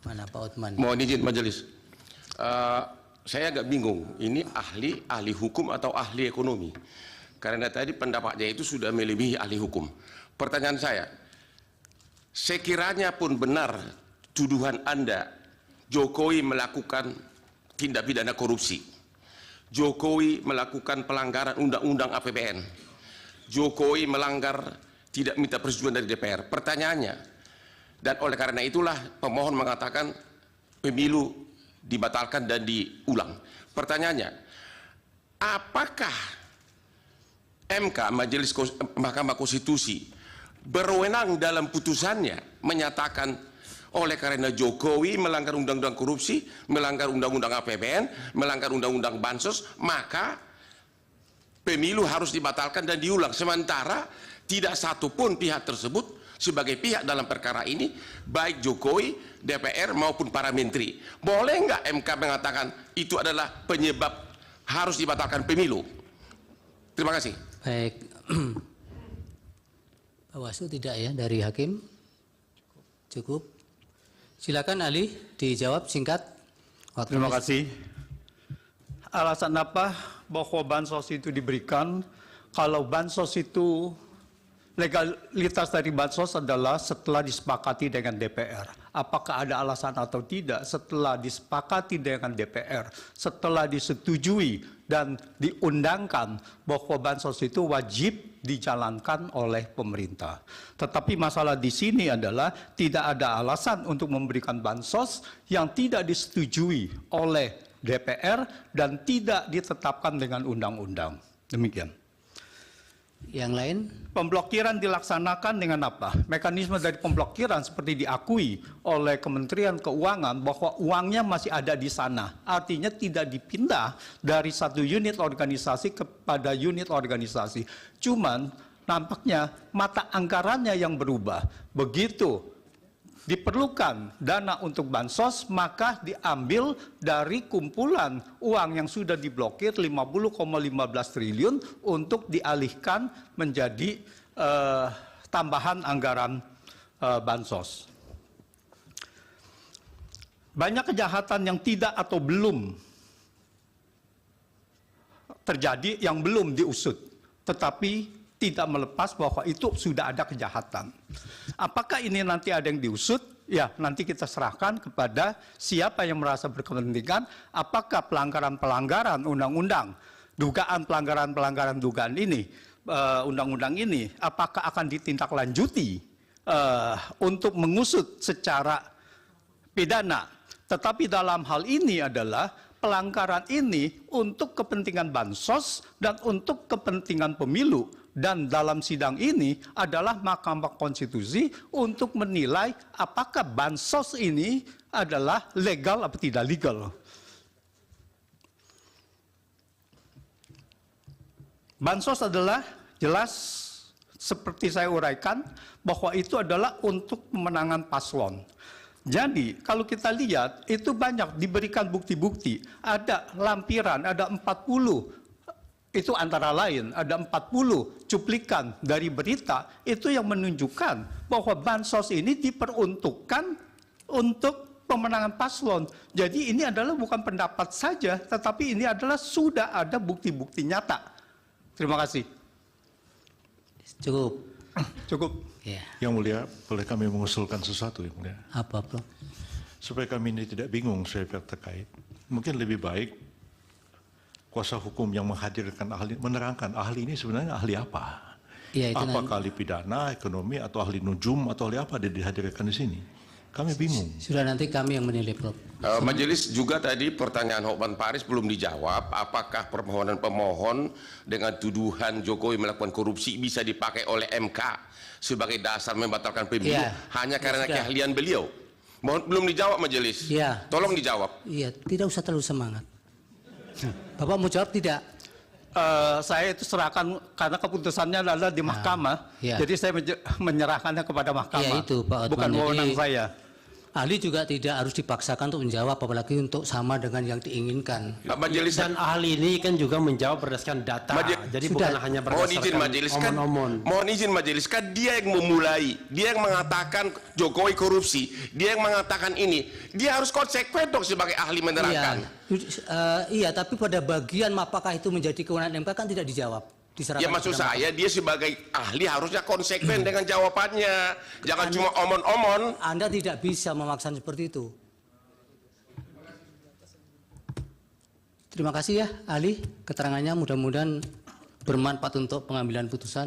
Mana Pak Uthman? Mohon izin majelis. Saya agak bingung, ini ahli hukum atau ahli ekonomi? Karena tadi pendapatnya itu sudah melebihi ahli hukum. Pertanyaan saya, sekiranya pun benar tuduhan Anda, Jokowi melakukan tindak pidana korupsi, Jokowi melakukan pelanggaran undang-undang APBN, Jokowi melanggar tidak minta persetujuan dari DPR. Pertanyaannya, dan oleh karena itulah pemohon mengatakan pemilu dibatalkan dan diulang. Pertanyaannya, apakah MK, Mahkamah Konstitusi, berwenang dalam putusannya menyatakan oleh karena Jokowi melanggar undang-undang korupsi, melanggar undang-undang APBN, melanggar undang-undang bansos, maka pemilu harus dibatalkan dan diulang, sementara tidak satupun pihak tersebut sebagai pihak dalam perkara ini, baik Jokowi, DPR maupun para menteri. Boleh nggak MK mengatakan itu adalah penyebab harus dibatalkan pemilu? Terima kasih. Baik. Bawaslu tidak ya dari hakim? Cukup. Silakan ahli dijawab singkat. Terima kasih. Alasan apa bahwa bansos itu diberikan? Kalau bansos itu, legalitas dari bansos adalah setelah disepakati dengan DPR. Apakah ada alasan atau tidak? Setelah disepakati dengan DPR, setelah disetujui dan diundangkan bahwa bansos itu wajib dijalankan oleh pemerintah. Tetapi masalah di sini adalah tidak ada alasan untuk memberikan bansos yang tidak disetujui oleh DPR dan tidak ditetapkan dengan undang-undang. Demikian. Yang lain? Pemblokiran dilaksanakan dengan apa? Mekanisme dari pemblokiran seperti diakui oleh Kementerian Keuangan bahwa uangnya masih ada di sana. Artinya tidak dipindah dari satu unit organisasi kepada unit organisasi. Cuman nampaknya mata anggarannya yang berubah. Begitu diperlukan dana untuk bansos, maka diambil dari kumpulan uang yang sudah diblokir 50,15 triliun untuk dialihkan menjadi tambahan anggaran bansos. Banyak kejahatan yang tidak atau belum terjadi, yang belum diusut, tetapi tidak melepas bahwa itu sudah ada kejahatan. Apakah ini nanti ada yang diusut? Ya, nanti kita serahkan kepada siapa yang merasa berkepentingan. Apakah pelanggaran-pelanggaran undang-undang, dugaan pelanggaran-pelanggaran dugaan ini, undang-undang ini, apakah akan ditindaklanjuti untuk mengusut secara pidana? Tetapi dalam hal ini adalah pelanggaran ini untuk kepentingan bansos dan untuk kepentingan pemilu. Dan dalam sidang ini adalah Mahkamah Konstitusi untuk menilai apakah bansos ini adalah legal atau tidak legal. Bansos adalah jelas seperti saya uraikan bahwa itu adalah untuk pemenangan paslon. Jadi kalau kita lihat itu banyak diberikan bukti-bukti, ada lampiran, ada 40. Itu antara lain ada 40 cuplikan dari berita itu yang menunjukkan bahwa bansos ini diperuntukkan untuk pemenangan paslon. Jadi ini adalah bukan pendapat saja, tetapi ini adalah sudah ada bukti-bukti nyata. Terima kasih. Cukup. Cukup. Ya. Yang mulia, boleh kami mengusulkan sesuatu, Yang mulia? Apa, Bro? Supaya kami ini tidak bingung saya pihak terkait. Mungkin lebih baik kuasa hukum yang menghadirkan ahli, menerangkan ahli ini sebenarnya ahli apa? Ya, itu apakah ahli pidana, ekonomi, atau ahli nujum, atau ahli apa dia dihadirkan di sini? Kami bingung. sudah nanti kami yang menilai, Prof. Majelis juga tadi pertanyaan Hokman Paris belum dijawab. Apakah permohonan pemohon dengan tuduhan Jokowi melakukan korupsi bisa dipakai oleh MK sebagai dasar membatalkan pemilu hanya karena keahlian beliau? Mohon, belum dijawab majelis. Ya. Tolong dijawab. Iya, tidak usah terlalu semangat. Bapak mau jawab tidak? Saya itu serahkan karena keputusannya adalah di mahkamah, ya. jadi saya menyerahkannya kepada mahkamah. Ya, itu, Pak Otman. Bukan wewenang saya. ahli juga tidak harus dipaksakan untuk menjawab, apalagi untuk sama dengan yang diinginkan. Majelis Dan ahli ini kan juga menjawab berdasarkan data. Jadi Sudah. bukan hanya mohon izin berdasarkan majelis kan, omon-omon. mohon izin majelis kan dia yang memulai, dia yang mengatakan Jokowi korupsi, dia yang mengatakan ini, dia harus konsekuen dong sebagai ahli menerangkan. Iya, tapi pada bagian apakah itu menjadi kewenangan MK kan tidak dijawab. Diserahkan Ya maksud kepada saya dia sebagai ahli harusnya konsekuen dengan jawabannya, jangan cuma omon-omon. Anda tidak bisa memaksa seperti itu. Terima kasih ya ahli, keterangannya mudah-mudahan bermanfaat untuk pengambilan putusan.